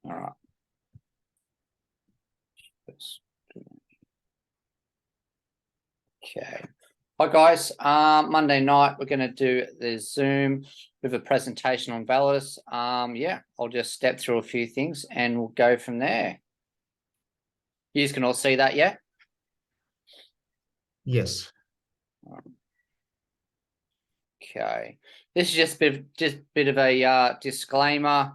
All right. Okay. Hi guys. Monday night we're going to do the Zoom with a presentation on Validus. Yeah, I'll just step through a few things and we'll go from there. You guys can all see that, yeah? Yes. Okay. This is just a bit of a disclaimer.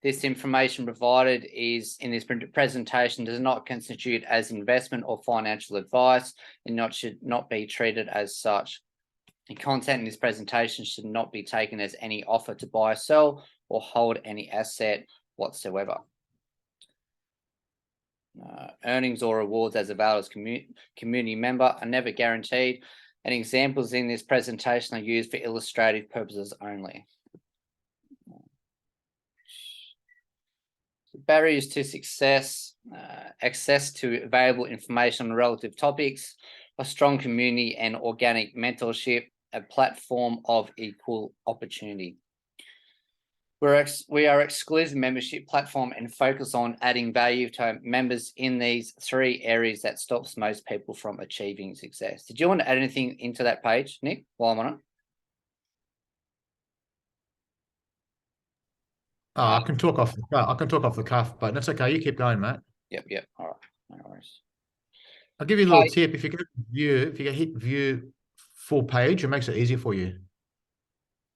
This information provided is in this presentation does not constitute as investment or financial advice and should not be treated as such. The content in this presentation should not be taken as any offer to buy, sell, or hold any asset whatsoever. Earnings or rewards as a Validus community member are never guaranteed, and examples in this presentation are used for illustrative purposes only. Barriers to success: access to available information on relative topics, a strong community and organic mentorship, a platform of equal opportunity. We are exclusive membership platform and focus on adding value to members in these three areas that stops most people from achieving success. Did you want to add anything into that page, Nick, while I'm on it? I can talk off the cuff, but that's okay. You keep going, mate. Yep. All right, no worries. I'll give you a little tip. If you hit view full page, it makes it easier for you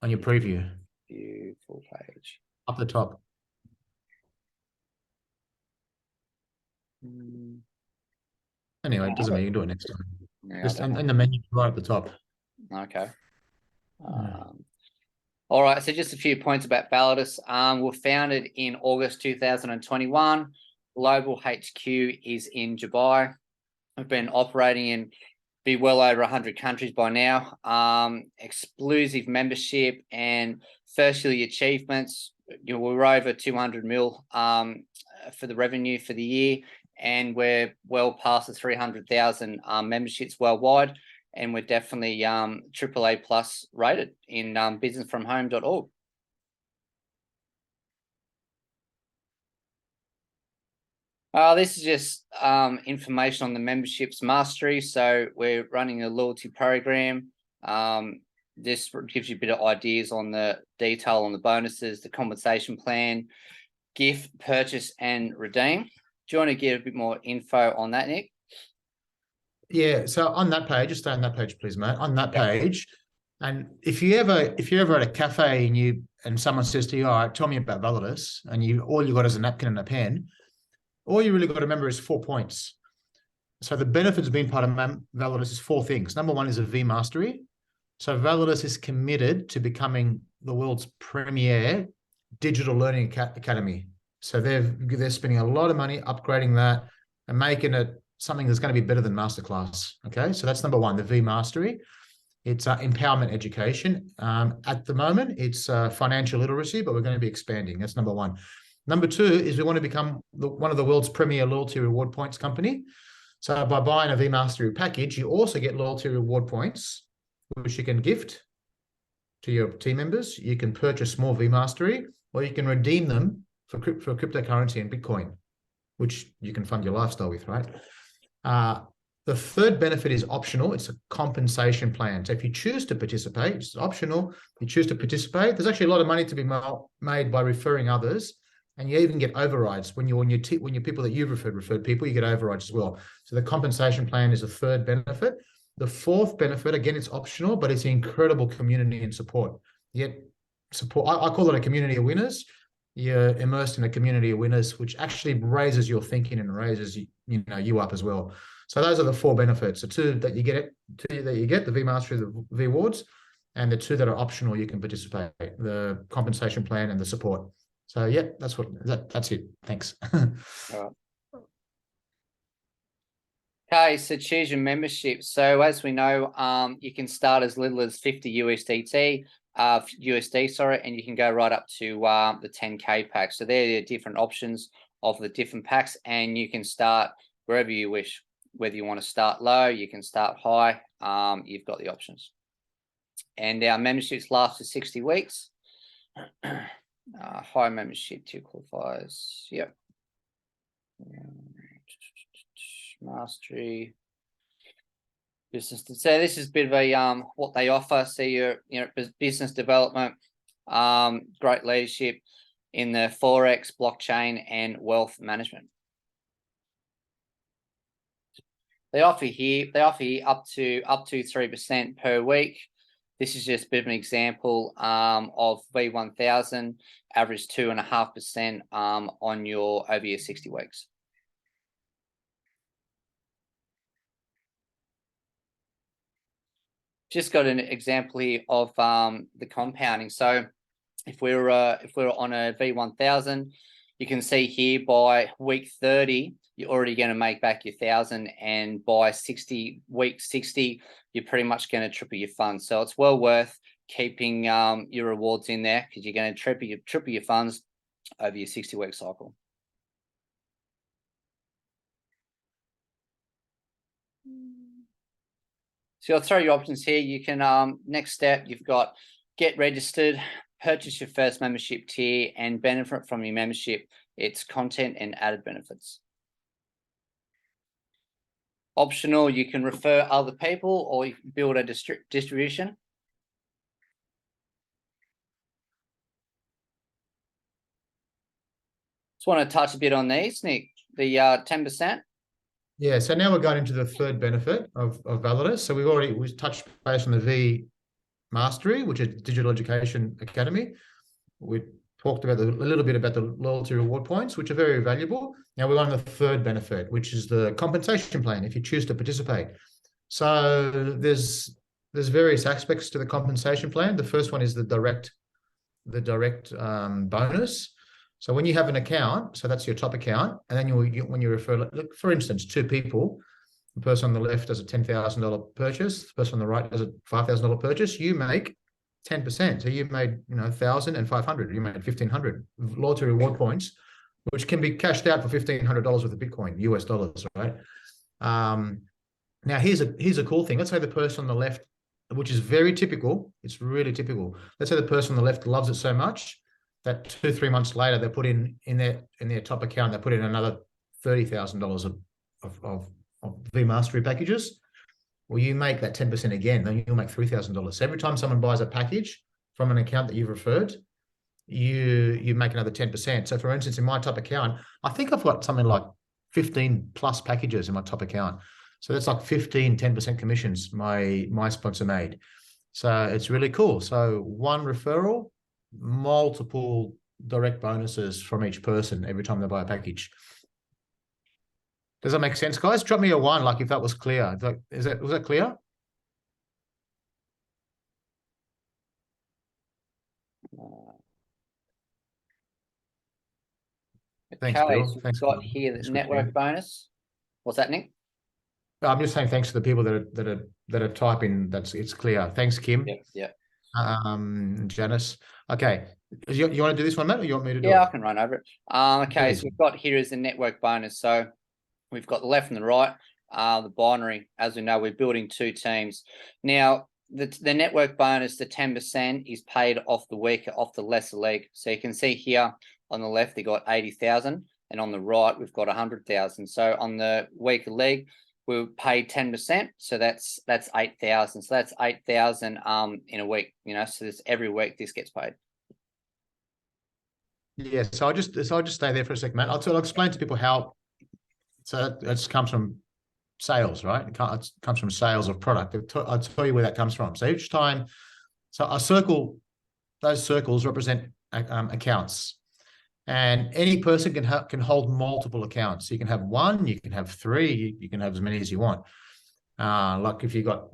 on your preview. View full page. Up the top. Anyway, it doesn't matter. You can do it next time. Yeah, just in the menu right at the top. Okay. All right, so just a few points about Validus. We're founded in August 2021. Global HQ is in Dubai. We've been operating in well over 100 countries by now. Exclusive membership and first-year achievements. We're over 200 mil for the revenue for the year, and we're well past the 300,000 memberships worldwide. And we're definitely AAA plus rated in businessfromhome.org. This is just information on the memberships mastery. So we're running a loyalty program. This gives you a bit of ideas on the detail on the bonuses, the compensation plan, gift, purchase, and redeem. Do you want to give a bit more info on that, Nick? Yeah, so on that page, just stay on that page, please, mate. On that page, and if you're ever at a cafe and someone says to you, "All right, tell me about Validus," and all you got is a napkin and a pen, all you really got to remember is 4 points. So the benefits of being part of Validus is 4 things. Number 1 is a V mastery. So Validus is committed to becoming the world's premier digital learning academy. So they're spending a lot of money upgrading that and making it something that's going to be better than masterclass. Okay, so that's number 1, the V mastery. It's empowerment education. At the moment, it's financial literacy, but we're going to be expanding. That's number 1. Number 2 is we want to become one of the world's premier loyalty reward points company. So by buying a V mastery package, you also get loyalty reward points, which you can gift to your team members. You can purchase more V mastery, or you can redeem them for cryptocurrency and Bitcoin, which you can fund your lifestyle with, right? The third benefit is optional. It's a compensation plan. So if you choose to participate, it's optional. If you choose to participate, there's actually a lot of money to be made by referring others. And you even get overrides when your people that you've referred people, you get overrides as well. So the compensation plan is a third benefit. The fourth benefit, again, it's optional, but it's incredible community and support. You get support. I call it a community of winners. You're immersed in a community of winners, which actually raises your thinking and raises you up as well. So those are the 4 benefits: the 2 that you get, the V Mastery, the V Awards, and the 2 that are optional. You can participate: the compensation plan and the support. So yeah, that's it. Thanks. All right. Okay, so choose your membership. So as we know, you can start as little as 50 USD, and you can go right up to the 10K pack. So there are different options of the different packs, and you can start wherever you wish. Whether you want to start low, you can start high. You've got the options. And our memberships last for 60 weeks. High membership tier qualifiers. Yep. Mastery. Business. So this is a bit of a what they offer. So your business development, great leadership in the Forex, blockchain, and wealth management. They offer here up to 3% per week. This is just a bit of an example of V1000, average 2.5% on your over your 60 weeks. Just got an example here of the compounding. So if we're on a V1000, you can see here by week 30, you're already going to make back your 1,000, and by week 60, you're pretty much going to triple your funds. So it's well worth keeping your rewards in there, because you're going to triple your funds over your 60-week cycle. So you'll throw your options here. You can next step, you've got get registered, purchase your first membership tier, and benefit from your membership. It's content and added benefits. Optional, you can refer other people, or you can build a distribution. Just want to touch a bit on these, Nick. The 10%. Yeah, so now we're going into the third benefit of Validus. So we touched base on the V Mastery, which is Digital Education Academy. We talked about a little bit about the loyalty reward points, which are very valuable. Now we're on the third benefit, which is the compensation plan, if you choose to participate. So there's various aspects to the compensation plan. The first one is the direct bonus. So when you have an account, so that's your top account, and then when you refer, look, for instance, two people, the person on the left does a $10,000 purchase, the person on the right does a $5,000 purchase, you make 10%. So you made 1,000 and 500. You made 1,500 loyalty reward points, which can be cashed out for $1,500 with a Bitcoin, US dollars, right? Now here's a cool thing. Let's say the person on the left, which is very typical, it's really typical. Let's say the person on the left loves it so much that 2-3 months later they put in their top account, they put in another $30,000 of V Mastery packages. Well, you make that 10% again, then you'll make $3,000. So every time someone buys a package from an account that you've referred, you make another 10%. So for instance, in my top account, I think I've got something like 15 plus packages in my top account. So that's like 10% commissions my sponsor made. So it's really cool. So one referral, multiple direct bonuses from each person every time they buy a package. Does that make sense, guys? Drop me a 1, like if that was clear. Was that clear? Thanks, Okay, Bill. so Thanks, we've got Bill. here the That's network bonus. What's that, Nick? I'm just saying thanks to the people that are typing. It's clear. Thanks, Kim. Yeah. Janice. Okay. You want to do this one, Matt, or you want me to do it? Yeah, I can run over it. Okay, Please. so we've got here is the network bonus. So we've got the left and the right, the binary. As we know, we're building 2 teams. Now, the network bonus, the 10%, is paid off the weaker, off the lesser leg. So you can see here on the left, they got 80,000, and on the right, we've got 100,000. So on the weaker leg, we paid 10%, so that's 8,000. So that's 8,000 in a week. So this every week this gets paid. Yeah, so I'll just stay there for a second, Matt. I'll explain to people how. So that comes from sales, right? It comes from sales of product. I'll tell you where that comes from. So each time, those circles represent accounts, and any person can hold multiple accounts. So you can have 1, you can have 3, you can have as many as you want. Like if you got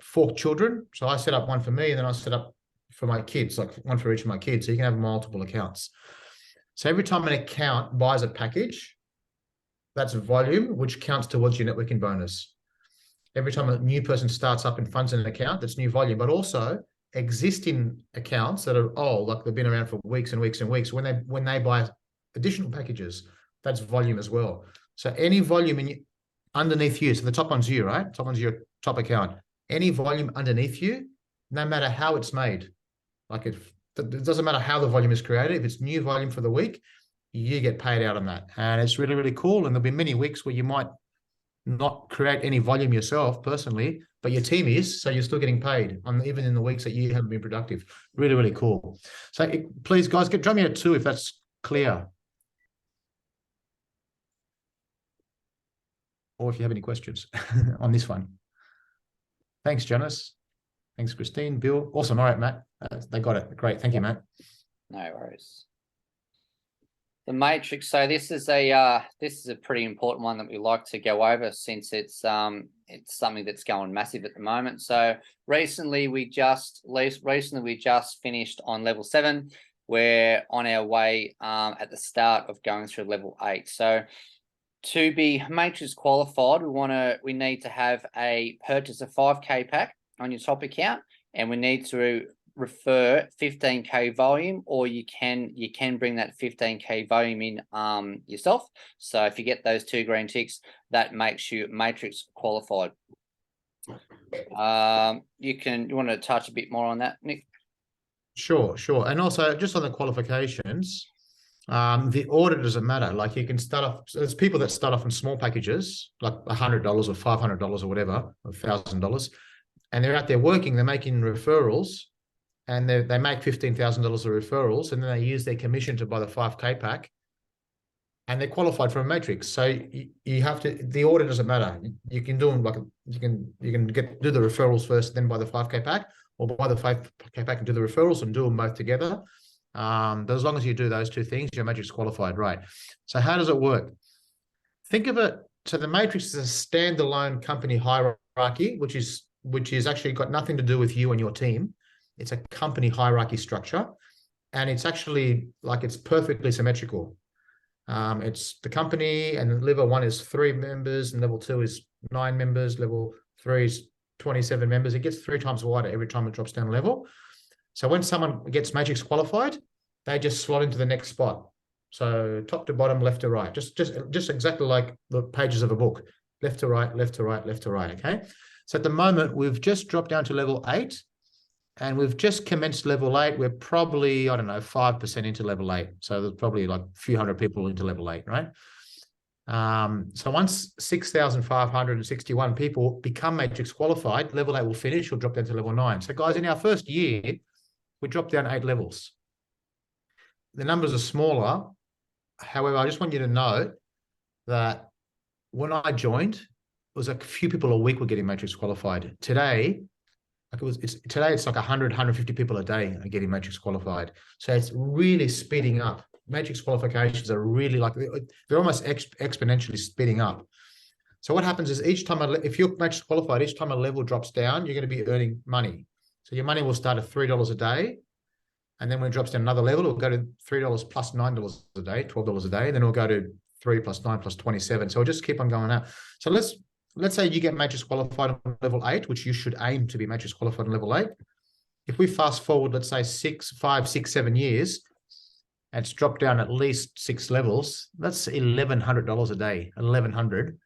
4 children, so I set up one for me, and then I set up for my kids, like one for each of my kids. So you can have multiple accounts. So every time an account buys a package, that's volume, which counts towards your networking bonus. Every time a new person starts up and funds an account, that's new volume, but also existing accounts that are old, like they've been around for weeks and weeks and weeks, when they buy additional packages, that's volume as well. So any volume underneath you, so the top one's you, right? Top one's your top account. Any volume underneath you, no matter how it's made, like if it doesn't matter how the volume is created. If it's new volume for the week, you get paid out on that. And it's really, really cool. And there'll be many weeks where you might not create any volume yourself personally, but your team is, so you're still getting paid on even in the weeks that you haven't been productive. Really, really cool. So please, guys, drop me a 2 if that's clear. Or if you have any questions on this one. Thanks, Janice. Thanks, Christine, Bill. Awesome. All right, Matt. They got it. Great. Thank you, Matt. No worries. The matrix. So this is a pretty important one that we like to go over, since it's something that's going massive at the moment. So recently we just finished on level 7. We're on our way at the start of going through level 8. So to be matrix qualified, we need to have purchase a 5K pack on your top account, and we need to refer 15K volume, or you can bring that 15K volume in yourself. So if you get those 2 green ticks, that makes you matrix qualified. You want to touch a bit more on that, Nick? Sure. And also just on the qualifications, the order doesn't matter. Like you can start off, there's people that start off in small packages, like $100 or $500 or whatever, or $1,000, and they're out there working, they're making referrals, and they make $15,000 of referrals, and then they use their commission to buy the 5K pack, and they're qualified for a matrix. So you have to, the order doesn't matter. You can do them like you can do the referrals first, then buy the 5K pack, or buy the 5K pack and do the referrals and do them both together. But as long as you do those 2 things, you're matrix qualified, right? So how does it work? Think of it. So the matrix is a standalone company hierarchy, which is actually got nothing to do with you and your team. It's a company hierarchy structure, and it's actually like it's perfectly symmetrical. It's the company, and level 1 is 3 members, and level 2 is 9 members, level 3 is 27 members. It gets 3 times wider every time it drops down a level. So when someone gets matrix qualified, they just slot into the next spot. So top to bottom, left to right, just exactly like the pages of a book, left to right, left to right, left to right. Okay. So at the moment, we've just dropped down to level 8. And we've just commenced level 8. We're probably, I don't know, 5% into level 8. So there's probably like a few hundred people into level 8, right? So once 6,561 people become matrix qualified, level 8 will finish. We'll drop down to level 9. So guys, in our first year, we dropped down 8 levels. The numbers are smaller. However, I just want you to know that when I joined, it was a few people a week were getting matrix qualified. Today, it's like 100, 150 people a day are getting matrix qualified. So it's really speeding up. Matrix qualifications are really they're almost exponentially speeding up. So what happens is each time, if you're matrix qualified, each time a level drops down, you're going to be earning money. So your money will start at $3 a day. And then when it drops down another level, it'll go to $3 plus $9 a day, $12 a day. And then it'll go to 3 plus 9 plus 27. So it'll just keep on going up. So let's say you get matrix qualified on level 8, which you should aim to be matrix qualified on level 8. If we fast forward, let's say 5, 6, 7 years, and it's dropped down at least 6 levels, that's $1,100 a day, $1,100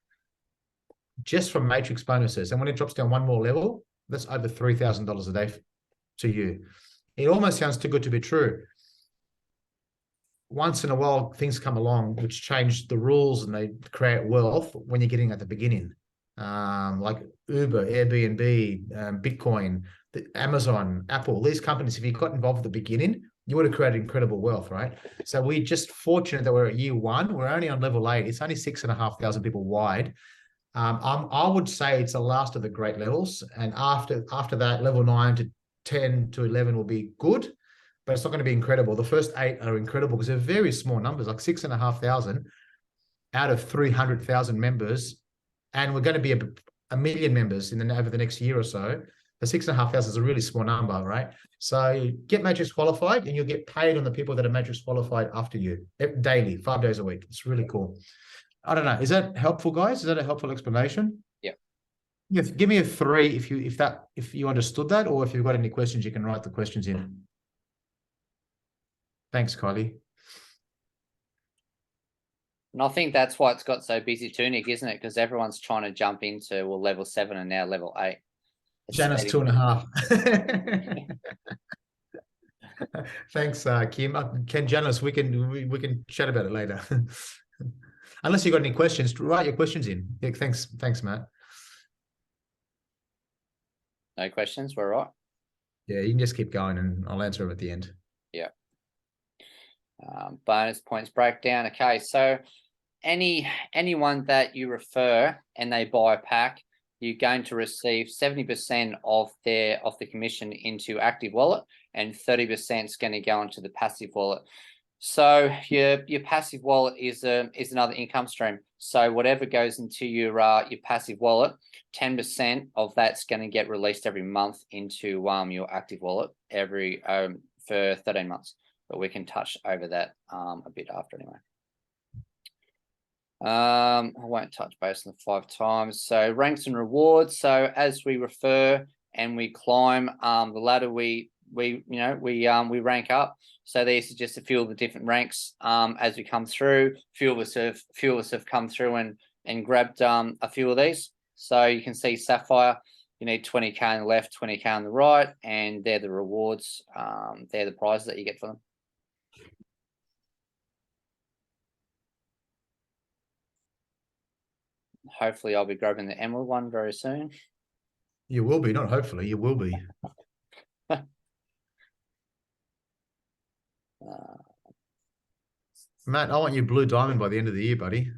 just from matrix bonuses. And when it drops down 1 more level, that's over $3,000 a day to you. It almost sounds too good to be true. Once in a while, things come along which change the rules and they create wealth when you're getting at the beginning. Like Uber, Airbnb, Bitcoin, Amazon, Apple, these companies, if you got involved at the beginning, you would have created incredible wealth, right? So we're just fortunate that we're at year 1. We're only on level 8. It's only 6,500 people wide. I would say it's the last of the great levels. And after that, level 9 to 10 to 11 will be good, but it's not going to be incredible. The first 8 are incredible because they're very small numbers, like 6,500 out of 300,000 members. And we're going to be a million members over the next year or so. The 6,500 is a really small number, right? So get matrix qualified and you'll get paid on the people that are matrix qualified after you daily, 5 days a week. It's really cool. I don't know. Is that helpful, guys? Is that a helpful explanation? Yeah. Yeah. Give me a 3 if you understood that, or if you've got any questions, you can write the questions in. Thanks, Kylie. And I think that's why it's got so busy too, Nick, isn't it? Because everyone's trying to jump into level 7 and now level 8. Janice 2.5. Thanks, Kim. Ken Janice, we can chat about it later. Unless you got any questions, write your questions in. Yeah, thanks, Matt. No questions. We're all right. Yeah, you can just keep going, and I'll answer them at the end. Yeah. Bonus points breakdown. Okay, so anyone that you refer and they buy a pack, you're going to receive 70% of the commission into active wallet, and 30% is going to go into the passive wallet. So your passive wallet is another income stream. So whatever goes into your passive wallet, 10% of that's going to get released every month into your active wallet every for 13 months. But we can touch over that a bit after anyway. I won't touch base on the 5 times. So ranks and rewards. So as we refer and we climb the ladder, we rank up. So these are just a few of the different ranks as we come through. Few of us have come through and grabbed a few of these. So you can see Sapphire, you need 20k on the left, 20k on the right, and they're the rewards. They're the prizes that you get for them. Hopefully I'll be grabbing the emerald one very soon. You will be, not hopefully, you will be. Matt, I want you blue diamond by the end of the year, buddy.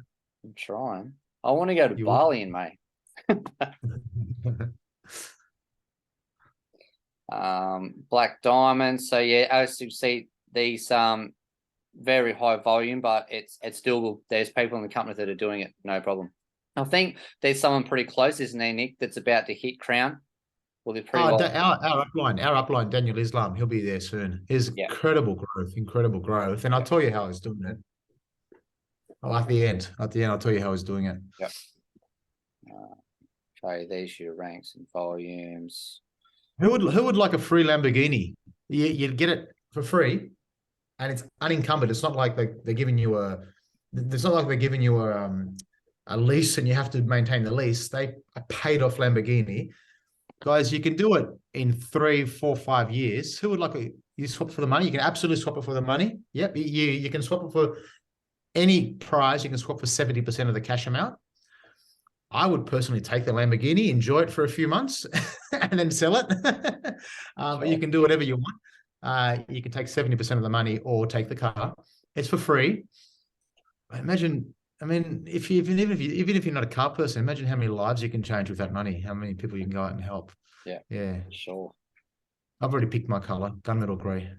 I'm trying. I want to go to Bali in May. Black diamond. So yeah, as you see, these very high volume, but it's doable. There's people in the company that are doing it, no problem. I think there's someone pretty close, isn't there, Nick, that's about to hit crown. Well, they're pretty well. Our upline, Daniel Islam, he'll be there soon. His incredible growth. And I'll tell you how he's doing it. Oh, at the end, I'll tell you how he's doing it. Yep. Okay, there's your ranks and volumes. Who would like a free Lamborghini? You'd get it for free, and it's unencumbered. It's not like they're giving you a lease and you have to maintain the lease. They a paid off Lamborghini. Guys, you can do it in 3, 4, 5 years. Who would like you swap for the money? You can absolutely swap it for the money. Yep, you can swap it for any prize. You can swap for 70% of the cash amount. I would personally take the Lamborghini, enjoy it for a few months, and then sell it. But you can do whatever you want. You can take 70% of the money or take the car. It's for free. Imagine, I mean, even if you're not a car person, imagine how many lives you can change with that money. How many people you can go out and help. Yeah, sure. I've already picked my color, gunmetal grey.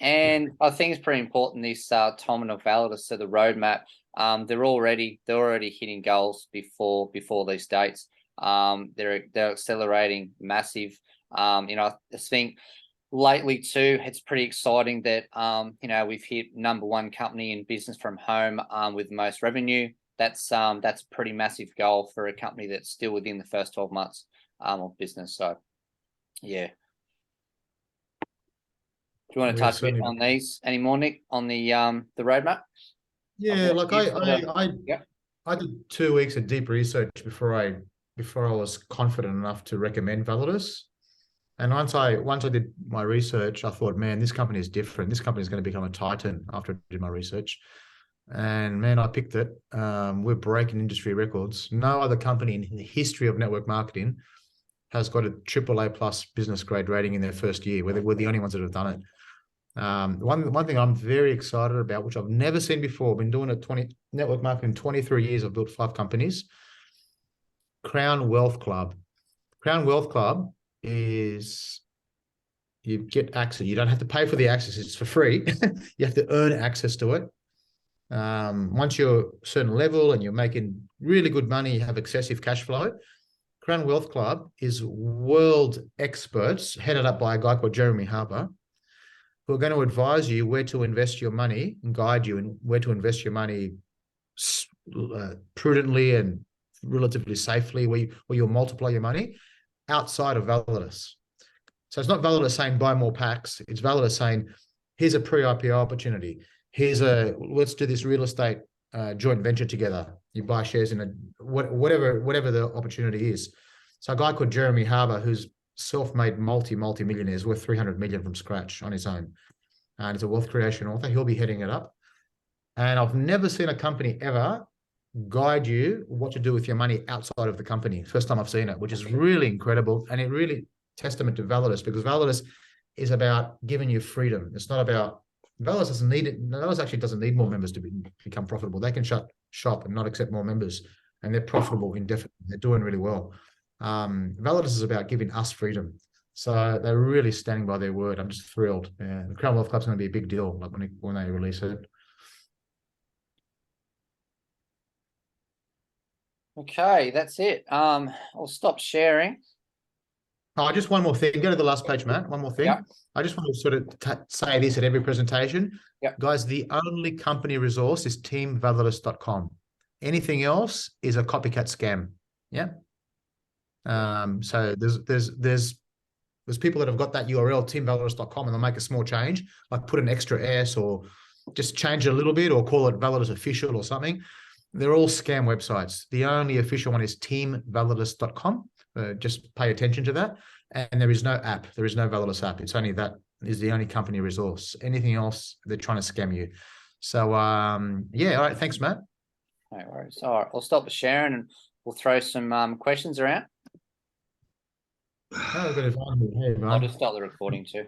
And I think it's pretty important, this Tom and Validus, so the roadmap. They're already hitting goals before these dates. They're accelerating massive. I think lately too, it's pretty exciting that we've hit #1 company in business from home with the most revenue. That's a pretty massive goal for a company that's still within the first 12 months of business. So yeah. Do you want to touch a bit on these anymore, Nick, on the roadmap? Yeah, like I did 2 weeks of deep research before I was confident enough to recommend Validus. And once I did my research, I thought, man, this company is different. This company is going to become a titan after I did my research. And man, I picked it. We're breaking industry records. No other company in the history of network marketing has got a AAA+ business grade rating in their first year. We're the only ones that have done it. One thing I'm very excited about, which I've never seen before, I've been doing network marketing 23 years. I've built 5 companies. Crown Wealth Club. Crown Wealth Club is, you get access. You don't have to pay for the access. It's for free. You have to earn access to it. Once you're a certain level and you're making really good money, you have excessive cash flow. Crown Wealth Club is world experts headed up by a guy called Jeremy Harper, who are going to advise you where to invest your money and guide you in where to invest your money prudently and relatively safely, where you'll multiply your money outside of Validus. So it's not Validus saying buy more packs. It's Validus saying, here's a pre-IPO opportunity. Let's do this real estate joint venture together. You buy shares in whatever the opportunity is. So a guy called Jeremy Harper, who's self-made multi-millionaires worth 300 million from scratch on his own. And he's a wealth creation author. He'll be heading it up. And I've never seen a company ever guide you what to do with your money outside of the company. First time I've seen it, which is really incredible. And it really testament to Validus, because Validus is about giving you freedom. It's not about, Validus doesn't need it. Validus actually doesn't need more members to become profitable. They can shut shop and not accept more members, and they're profitable indefinitely. They're doing really well. Validus is about giving us freedom. So they're really standing by their word. I'm just thrilled. Yeah, the Crown Wealth Club's going to be a big deal, like when they release it. Okay, that's it. I'll stop sharing. Oh, just one more thing. Go to the last page, Matt. One more thing. Yep. I just want to sort of say this at every presentation. Yep. Guys, the only company resource is teamvalidus.com. Anything else is a copycat scam. Yeah. So there's people that have got that URL, teamvalidus.com, and they'll make a small change, like put an extra S or just change it a little bit or call it Validus Official or something. They're all scam websites. The only official one is teamvalidus.com. Just pay attention to that. And there is no app. There is no Validus app. It's only that is the only company resource. Anything else, they're trying to scam you. So, yeah. All right. Thanks, Matt. No worries. All right, I'll stop sharing and we'll throw some questions around. Oh, we've got a hey, I'll just start the recording too.